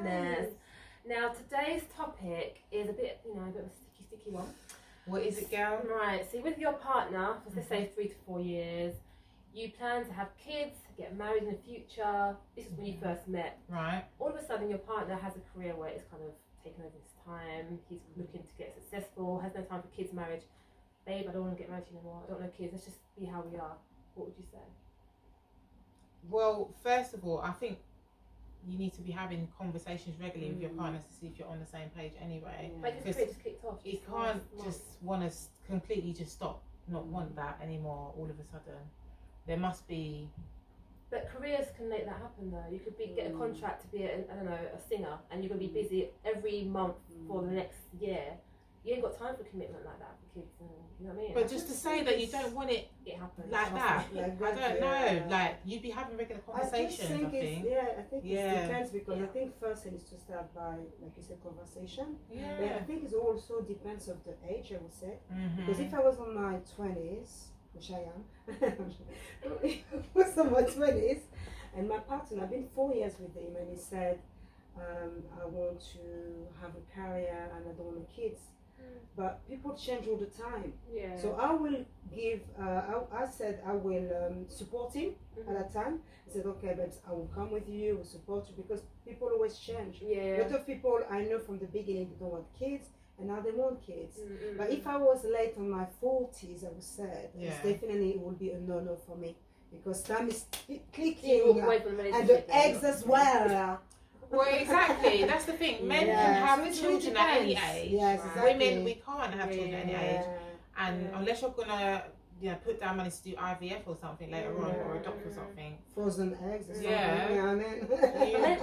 madness. Now today's topic is a bit of a sticky one. What is it, girl? Right, so with your partner for let's say 3 to 4 years, you plan to have kids, get married in the future. This is when you first met. Right. All of a sudden your partner has a career where it's kind of taken over his time. He's looking to get successful, has no time for kids, marriage. Babe, I don't want to get married anymore. I don't want kids. Let's just be how we are. What would you say? Well, first of all, I think you need to be having conversations regularly with your partners to see if you're on the same page anyway. But if this career just kicked off, you can't just want to completely just stop, not want that anymore all of a sudden. There must be... But careers can make that happen though. You could get a contract to be a singer, and you're going to be busy every month for the next year. You ain't got time for commitment like that for kids, and you know what I mean? But just to say that you don't want it happens like that, I don't know. Like, you'd be having regular conversations, I think. I think it depends, because I think first thing is to start by, like you said, conversation. Yeah. But I think it also depends of the age, I would say. Because if I was on my 20s, which I am, was on my 20s, and my partner, I've been 4 years with him, and he said, I want to have a career and I don't want kids. But people change all the time. Yeah. So I will give, I said I will support him at that time. I said, okay, but I will come with you, will support you, because people always change. Yeah. A lot of people I know from the beginning they don't want kids, and now they want kids. But if I was late on my 40s, I would say, it's definitely, it would be a no-no for me. Because time is clicking, and the eggs as well. Well, exactly. That's the thing. Men can have children at any age. Yes, exactly. Women, we can't have children at any age. And unless you're gonna, put down money to do IVF or something later on, or adopt or something. Frozen eggs or something.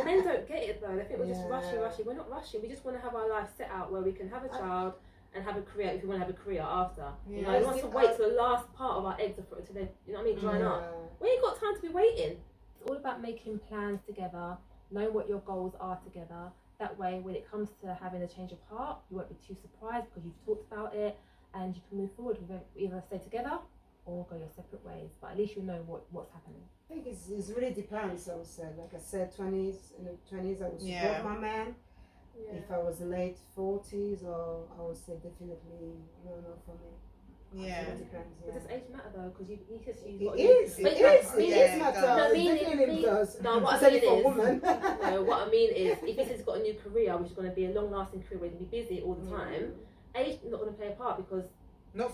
Men don't get it though. They think we're just rushing. We're not rushing. We just want to have our life set out where we can have a child and have a career if we want to have a career after. You know, we want to wait till the last part of our eggs are to their, drying up. We ain't got time to be waiting. It's all about making plans together. Know what your goals are together. That way, when it comes to having a change of heart, you won't be too surprised because you've talked about it, and you can move forward with either stay together or go your separate ways. But at least you know what's happening. I think it really depends. I would say, like I said, 20s, in the 20s, I would support my man. Yeah. If I was late 40s, or I would say definitely no for me. Yeah. It depends. But does age matter though? Because you've got it is matter. What I mean is, if he's got a new career, which is going to be a long-lasting career where he'll be busy all the time, age is not going to play a part, because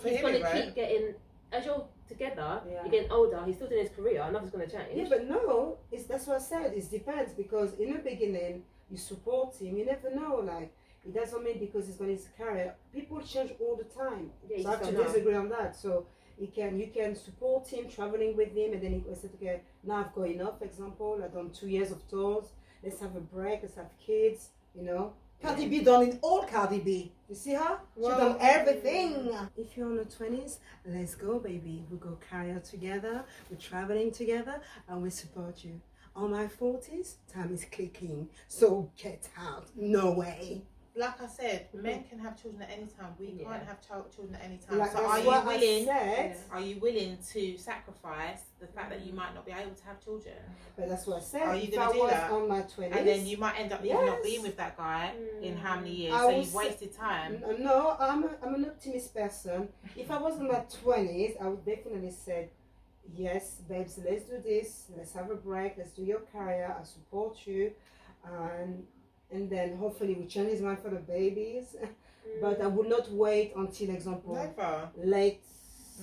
he's going to keep getting, as you're together, you're getting older, he's still doing his career, nothing's going to change. Yeah, but no, that's what I said. It depends, because in the beginning you support him. You never know, like. It doesn't mean because he's got his career. People change all the time. Yeah, so I have to disagree on that. So you can support him, traveling with him, and then he said, okay, now I've got enough. For example, I've done 2 years of tours. Let's have a break. Let's have kids. Cardi B done it all. Cardi B. You see her? She done everything. If you're in the 20s, let's go, baby. We go career together. We're traveling together, and we support you. On my 40s, time is clicking. So get out. No way. Like I said, men can have children at any time. We can't have children at any time. So are you willing to sacrifice the fact that you might not be able to have children? But that's what I said. Are you going to do that? On my 20s, and then you might end up not being with that guy in how many years? So you've wasted time. No, I'm an optimist person. If I was in my 20s, I would definitely say, yes, babes, let's do this. Let's have a break. Let's do your career. I support you. And then hopefully we change his mind for the babies. But I would not wait until, example, late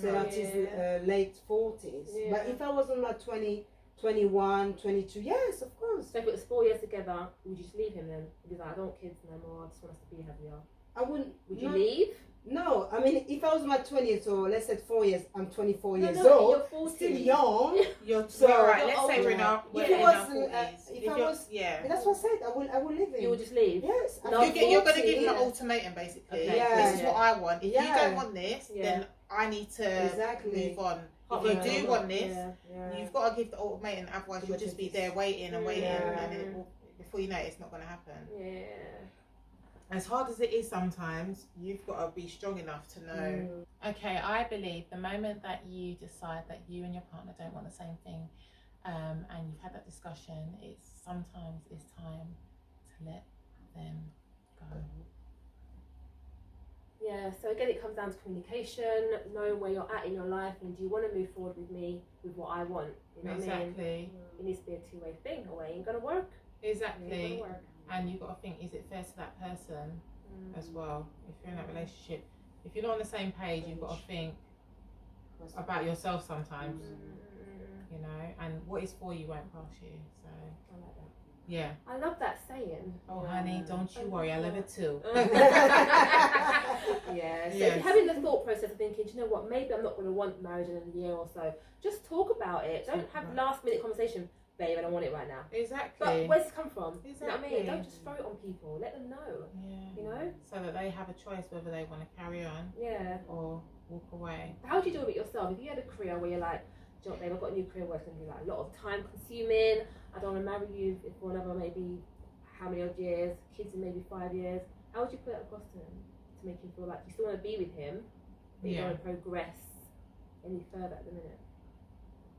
30s, late 40s. But if I was on my 20, 21, 22, yes, of course. So if it was 4 years together, would you just leave him then? Because I don't want kids no more, I just want us to be happier. I wouldn't. Would you leave? No, I mean, if I was my 20th, or let's say 4 years, I'm 24 years old. You're 40. Still young. You're so right. Let's say we're in our 40s. That's what I said. I will leave him. You will just leave. Yes. You're going to give him an ultimative, basically. Okay. This is what I want. If you don't want this, then I need to move on. If you do want this, you've got to give the ultimatum. Otherwise, you'll just be there waiting and waiting, and before you know it, it's not going to happen. Yeah. As hard as it is sometimes, you've got to be strong enough to know. Okay, I believe the moment that you decide that you and your partner don't want the same thing, and you've had that discussion, sometimes it's time to let them go. Yeah, so again, it comes down to communication, knowing where you're at in your life, and do you want to move forward with me with what I want? You know what I mean? It needs to be a two-way thing, or it ain't gonna work. Exactly. And you've got to think, is it fair to that person as well? If you're in that relationship, if you're not on the same page, you've got to think about yourself sometimes. You know, and what is for you won't pass you. So I like that. Yeah. I love that saying. Oh, honey, don't you worry. I love it too. Yeah. So if you're having the thought process of thinking, you know what, maybe I'm not going to want marriage in a year or so, just talk about it. Don't have last minute conversation. Babe, I don't want it right now. Exactly. But where's it come from? Exactly. You know what I mean? Don't just throw it on people. Let them know. Yeah. You know? So that they have a choice whether they want to carry on. Yeah. Or walk away. How do you do it yourself? If you had a career where you're like, do you know what, babe, I've got a new career where it's going to be like a lot of time consuming. I don't want to marry you for another maybe how many odd years, kids in maybe 5 years. How would you put it across to him to make him feel like you still want to be with him, but you don't want to progress any further at the minute?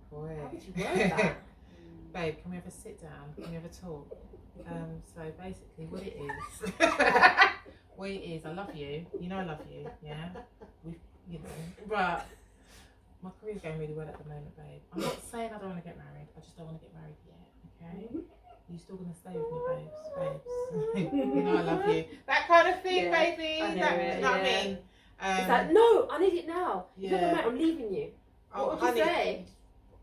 Boy. How would you word that? Babe, can we have a sit down? Can we have a talk? So basically what it is, I love you. You know I love you, yeah? You know, but my career's going really well at the moment, babe. I'm not saying I don't want to get married. I just don't want to get married yet, okay? You still gonna stay with me, babes? You know I love you. That kind of thing, baby. You know what I mean? It's like, no, I need it now. Yeah. If you're not married, I'm leaving you. What would you say?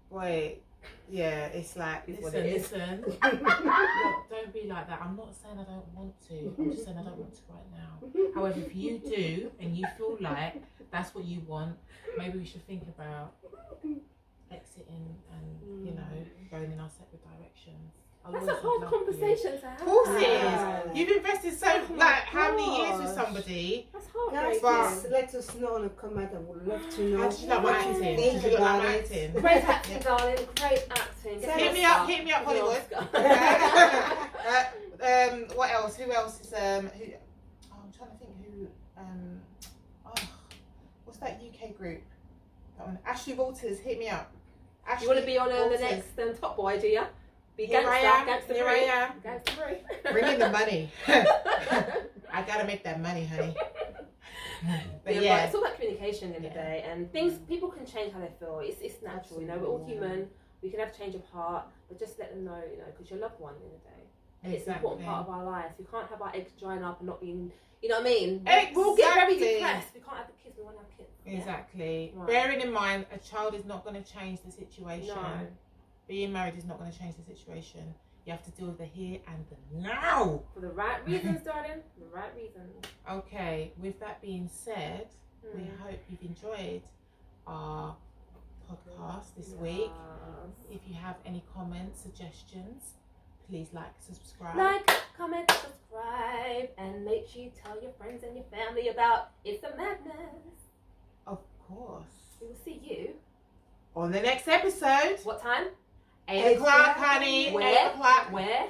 Wait. Yeah, it's like, listen. Look, don't be like that. I'm not saying I don't want to. I'm just saying I don't want to right now. However, if you do and you feel like that's what you want, maybe we should think about exiting and, you know, going in our separate directions. That's a hard conversation to have. Of course it is. You've invested how many years with somebody? That's hard. Guys, let us know in the comment. I would love to know. How did you like my acting? Did you like my acting? Great acting, darling. Great acting. Hit me up, Hollywood. What else? Who else is I'm trying to think who. What's that UK group? That one. Ashley Walters. Hit me up. Ashley, you want to be on the next Top Boy, do you? Here I am. Bring in the money. I gotta make that money, honey. But yeah, it's all about communication in the day, and people can change how they feel. It's natural, you know. We're all human. We can have change of heart, but just let them know, you know, because your loved one in the day, and it's an important part of our life. We can't have our eggs drying up and not being, you know what I mean? We'll get very depressed. We can't have the kids. We want to have kids. Exactly. Right. Bearing in mind, a child is not going to change the situation. No. Being married is not going to change the situation. You have to deal with the here and the now. For the right reasons, darling. The right reasons. Okay, with that being said, we hope you've enjoyed our podcast this week. If you have any comments, suggestions, please like, subscribe. Like, comment, subscribe, and make sure you tell your friends and your family about It's a Madness. Of course. We will see you on the next episode. What time? 8 o'clock, honey. Where? 8 o'clock. Where?